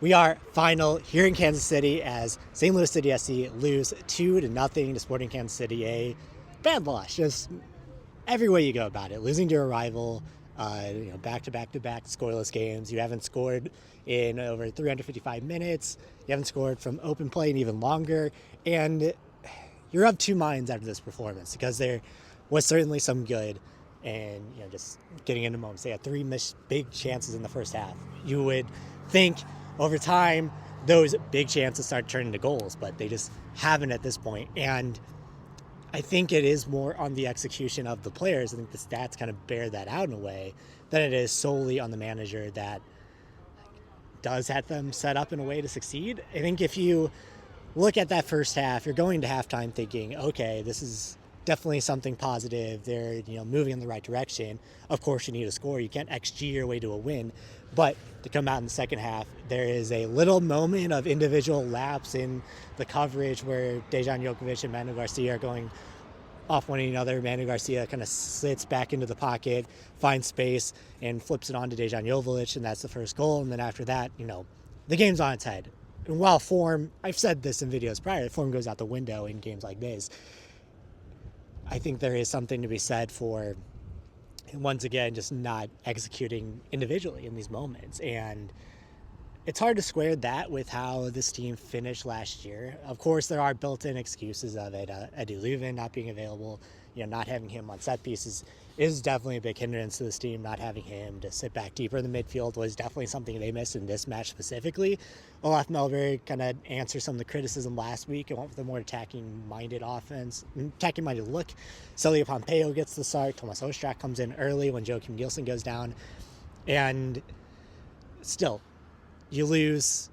We are final here in Kansas City as St. Louis City SC lose 2-0 to Sporting Kansas City. A bad loss, just every way you go about it. Losing to a rival, back to back to back scoreless games. You haven't scored in over 355 minutes. You haven't scored from open play in even longer. And you're of two minds after this performance because there was certainly some good. And just getting into moments, they had three missed big chances in the first half. You would think over time those big chances start turning to goals, but they just haven't at this point. And I think it is more on the execution of the players. I think the stats kind of bear that out in a way than it is solely on the manager that does have them set up in a way to succeed. I think if you look at that first half, you're going to halftime thinking, okay, this is definitely something positive. They're moving in the right direction. Of course, you need a score. You can't XG your way to a win. But to come out in the second half, there is a little moment of individual lapse in the coverage where Dejan Jokovic and Manu Garcia are going off one another. Manu Garcia kind of sits back into the pocket, finds space, and flips it on to Dejan Joveljic, and that's the first goal. And then after that, the game's on its head. And while form, I've said this in videos prior, form goes out the window in games like this. I think there is something to be said for, once again, just not executing individually in these moments. And it's hard to square that with how this team finished last year. Of course, there are built-in excuses of it. Eddie Leuven not being available, not having him on set pieces is definitely a big hindrance to this team. Not having him to sit back deeper in the midfield was definitely something they missed in this match specifically. Olaf Melberg kind of answered some of the criticism last week and went with a more attacking-minded look. Celio Pompeo gets the start. Thomas Ostrak comes in early when Joachim Gilson goes down. And still, you lose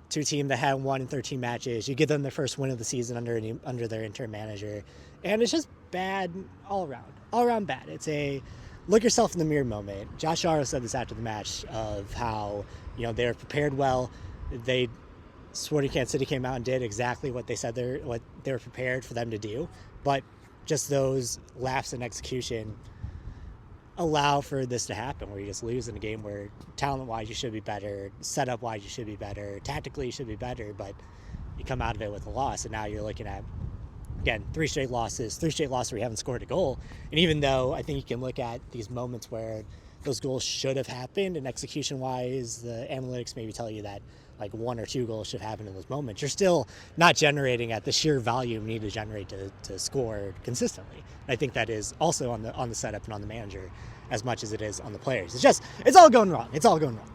to a team that had won in 13 matches. You give them their first win of the season under their interim manager. And it's just bad all around. All around bad. It's a look yourself in the mirror moment. Josh Yaro said this after the match of how, they were prepared well. Sporting Kansas City came out and did exactly what they said what they were prepared for them to do. But just those lapses in execution allow for this to happen, where you just lose in a game where talent-wise you should be better, setup-wise you should be better, tactically you should be better, but you come out of it with a loss. And now you're looking at, again, three straight losses where you haven't scored a goal. And even though I think you can look at these moments where those goals should have happened, and execution-wise, the analytics maybe tell you that like one or two goals should happen in those moments, you're still not generating at the sheer volume you need to generate to score consistently. And I think that is also on the setup and on the manager as much as it is on the players. It's all going wrong. It's all going wrong.